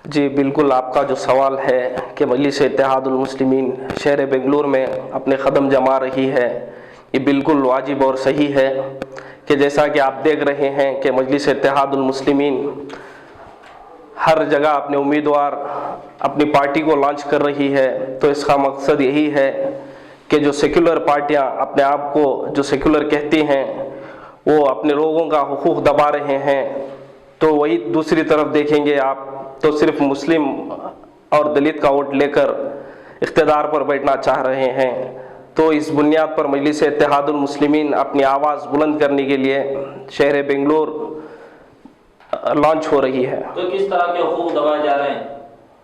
जी बिल्कुल, आपका जो सवाल है कि मजलिस इत्तेहादुल मुस्लिमीन शहर बेंगलुरु में अपने कदम जमा रही है, ये बिल्कुल वाजिब और सही है कि जैसा कि आप देख रहे हैं कि मजलिस इत्तेहादुल मुस्लिमीन हर जगह अपने उम्मीदवार अपनी पार्टी को लॉन्च कर रही है। तो इसका मकसद यही है कि जो सेक्युलर पार्टियां अपने आप को जो सेक्युलर कहती हैं वो अपने लोगों का हुकूक दबा रहे हैं। तो वही दूसरी तरफ देखेंगे आप तो सिर्फ मुस्लिम और दलित का वोट लेकर इख्तिदार पर बैठना चाह रहे हैं। तो इस बुनियाद पर मजलिस इत्तेहादुल मुस्लिमीन अपनी आवाज़ बुलंद करने के लिए शहर बेंगलुरु लॉन्च हो रही है। तो किस तरह के हुकूक दबाए जा रहे हैं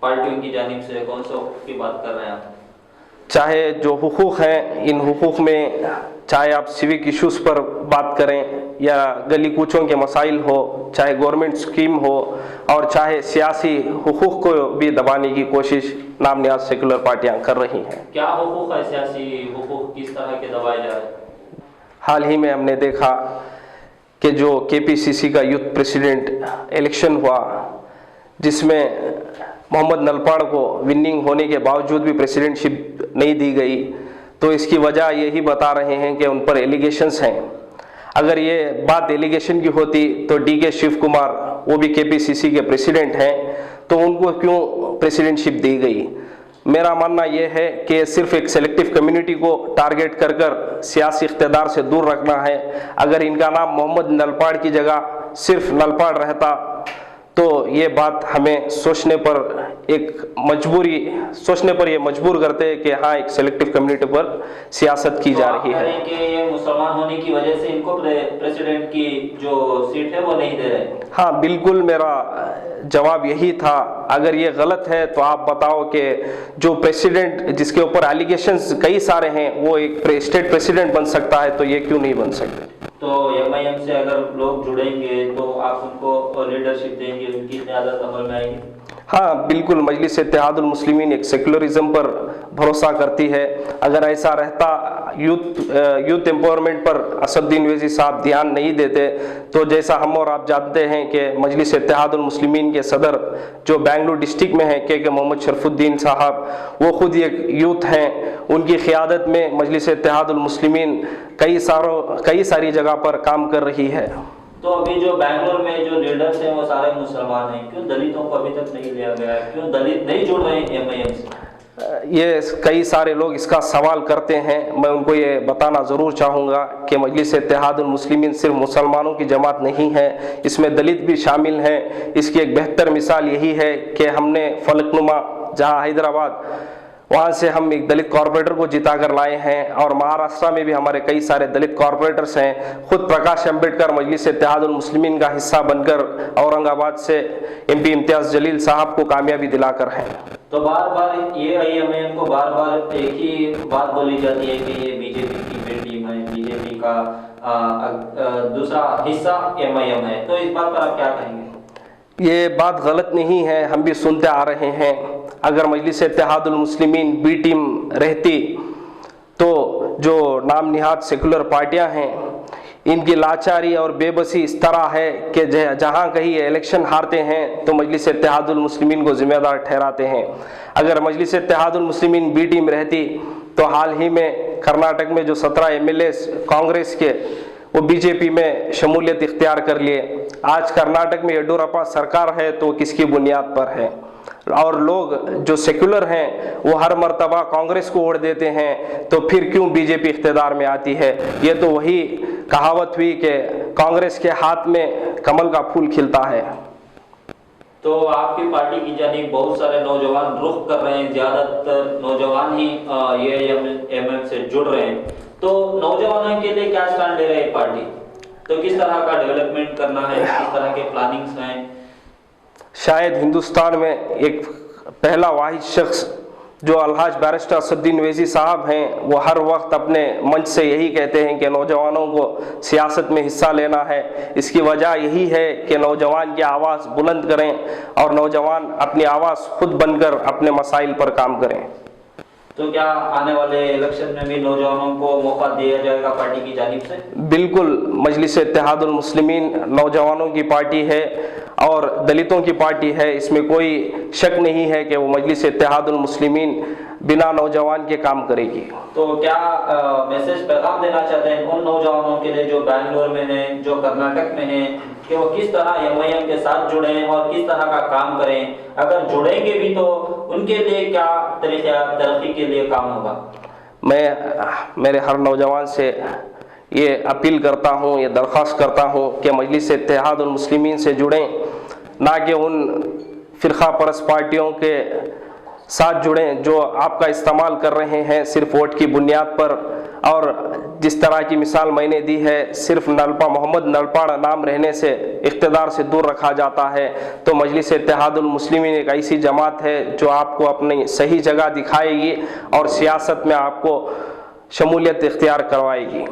पार्टियों की जानिब से, कौन से हुकूक की बात कर रहे हैं आप? चाहे जो हुकूक हैं, इन हुकूक में चाहे आप सिविक इश्यूज़ पर बात करें या गली कूचों के मसाइल हो, चाहे गवर्नमेंट स्कीम हो, और चाहे सियासी हुकूक को भी दबाने की कोशिश नाम नियाज सेकुलर पार्टियां कर रही हैं। क्या हुकूक है, सियासी हुकूक किस तरह के दबाए जा रहे हैं? हाल ही में हमने देखा कि जो KPCC का यूथ प्रेसिडेंट इलेक्शन हुआ, जिसमें मोहम्मद नलपाड़ को विनिंग होने के बावजूद भी प्रेसिडेंटशिप नहीं दी गई, तो इसकी वजह यही बता रहे हैं कि उन पर एलिगेशंस हैं। अगर ये बात एलिगेशन की होती तो DK शिव कुमार, वो भी KPCC के प्रेसिडेंट हैं, तो उनको क्यों प्रेसिडेंटशिप दी गई? मेरा मानना यह है कि सिर्फ एक सेलेक्टिव कम्युनिटी को टारगेट कर कर सियासी इख्तिदार से दूर रखना है। अगर इनका नाम मोहम्मद नलपाड़ की जगह सिर्फ नलपाड़ रहता तो ये बात हमें सोचने पर ये मजबूर करते हैं कि हाँ, एक सेलेक्टिव कम्युनिटी पर सियासत की जा रही है। कि ये मुसलमान होने की वजह से इनको प्रेसिडेंट की जो सीट है वो नहीं दे रहे? हाँ बिल्कुल, मेरा जवाब यही था। अगर ये गलत है तो आप बताओ कि जो प्रेसिडेंट जिसके ऊपर एलिगेशंस कई सारे हैं वो एक स्टेट प्रेसिडेंट बन सकता है, तो ये क्यों नहीं बन सकते? तो MIM से अगर लोग जुड़ेंगे तो आप उनको लीडरशिप देंगे, उनकी क़यादत अमल में आएगी? हाँ बिल्कुल, मजलिस इत्तेहादुल मुस्लिमीन एक सेकुलरिज्म पर भरोसा करती है। अगर ऐसा रहता, यूथ एम्पावरमेंट पर असदुद्दीन ओवैसी साहब ध्यान नहीं देते, तो जैसा हम और आप जानते हैं कि मजलिस इत्तेहादुल मुस्लिमीन के सदर जो बेंगलुरु डिस्ट्रिक्ट में है KK मोहम्मद शरफुद्दीन साहब, वो खुद एक यूथ हैं। उनकी क़यादत में मजलिस इत्तेहादुल मुस्लिमीन कई सारी जगह पर काम कर रही है। तो अभी जो बेंगलुरु में जो लीडर्स हैं वो सारे मुसलमान हैं, क्यों दलितों को अभी तक नहीं लिया गया है? क्यों दलित नहीं जुड़ रहे हैं MIM से? ये कई सारे लोग इसका सवाल करते हैं। मैं उनको ये बताना ज़रूर चाहूँगा कि मजलिस इत्तेहादुल मुस्लिमीन सिर्फ मुसलमानों की जमात नहीं है, इसमें दलित भी शामिल हैं। इसकी एक बेहतर मिसाल यही है कि हमने फलकनुमा, जहाँ हैदराबाद, वहाँ से हम एक दलित कॉरपोरेटर को जिता कर लाए हैं, और महाराष्ट्र में भी हमारे कई सारे दलित कॉरपोरेटर्स हैं। खुद प्रकाश अम्बेडकर मजलिस इत्तेहादुल मुस्लिमीन का हिस्सा बनकर औरंगाबाद से MP इम्तियाज जलील साहब को कामयाबी दिलाकर हैं। तो बार बार ये MIM को बार बार एक ही बात बोली जाती है कि ये BJP की बेटी है, BJP का दूसरा हिस्सा MIM है, तो इस बात पर आप क्या कहेंगे? ये बात गलत नहीं है, हम भी सुनते आ रहे हैं। अगर मजलिस इत्तेहादुल मुस्लिमीन B टीम रहती तो जो नाम निहाद सेकुलर पार्टियां हैं, इनकी लाचारी और बेबसी इस तरह है कि जहां कहीं इलेक्शन हारते हैं तो मजलिस इत्तेहादुल मुस्लिमीन को जिम्मेदार ठहराते हैं। अगर मजलिस इत्तेहादुल मुस्लिमीन B टीम रहती तो हाल ही में कर्नाटक में जो 17 MLAs कांग्रेस के, वो BJP में शमूलियत इख्तियार कर लिए। आज कर्नाटक में येडियुरप्पा सरकार है तो किसकी बुनियाद पर है? और लोग जो सेक्युलर हैं वो हर मर्तबा कांग्रेस को वोट देते हैं, तो फिर क्यों BJP इख्तियार में आती है? ये तो वही कहावत हुई कि कांग्रेस के हाथ में कमल का फूल खिलता है। तो आपकी पार्टी की जानिब बहुत सारे नौजवान रुख कर रहे हैं, ज़्यादातर नौजवान ही ये MIM से जुड़ रहे हैं, तो नौजवानों के लिए क्या स्टैंड ले रही है पार्टी? तो किस तरह का डेवलपमेंट करना है, किस तरह के प्लानिंग्स हैं? शायद हिंदुस्तान में एक पहला वाहिद शख्स जो अलहाज बैरिस्टर असदुद्दीन ओवैसी साहब हैं, वो हर वक्त अपने मंच से यही कहते हैं कि नौजवानों को सियासत में हिस्सा लेना है। इसकी वजह यही है कि नौजवान की आवाज़ बुलंद करें और नौजवान अपनी आवाज़ खुद बनकर अपने मसाइल पर काम करें। तो क्या आने वाले इलेक्शन में भी नौजवानों को मौका दिया जाएगा पार्टी की जानिब से? बिल्कुल, मजलिस इत्तेहादुल मुस्लिमीन नौजवानों की पार्टी है और दलितों की पार्टी है, इसमें कोई शक नहीं है कि वो मजलिस इत्तेहादुल मुस्लिमीन बिना नौजवान के काम करेगी। तो क्या मैसेज पैगाम देना चाहते हैं उन नौजवानों के लिए जो बैंगलोर में हैं, जो कर्नाटक में हैं, कि वो किस तरह एमआईएम के साथ जुड़ें और किस तरह का काम करें? अगर जुड़ेंगे भी तो उनके लिए क्या तरक्की के लिए काम होगा? मैं मेरे हर नौजवान से ये अपील करता हूँ, ये दरख्वास्त करता हूँ कि मजलिस इत्तेहादुल मुस्लिमीन से जुड़ें, ना कि उन फ़िरक़ा परस्त पार्टियों के साथ जुड़ें जो आपका इस्तेमाल कर रहे हैं सिर्फ वोट की बुनियाद पर। और जिस तरह की मिसाल मैंने दी है, सिर्फ नलपा मोहम्मद नलपाड़ा नाम रहने से इक़्तिदार से दूर रखा जाता है। तो मजलिस इत्तेहादुल मुस्लिमीन एक ऐसी जमात है जो आपको अपनी सही जगह दिखाएगी और सियासत में आपको शमूलियत इख्तियार करवाएगी।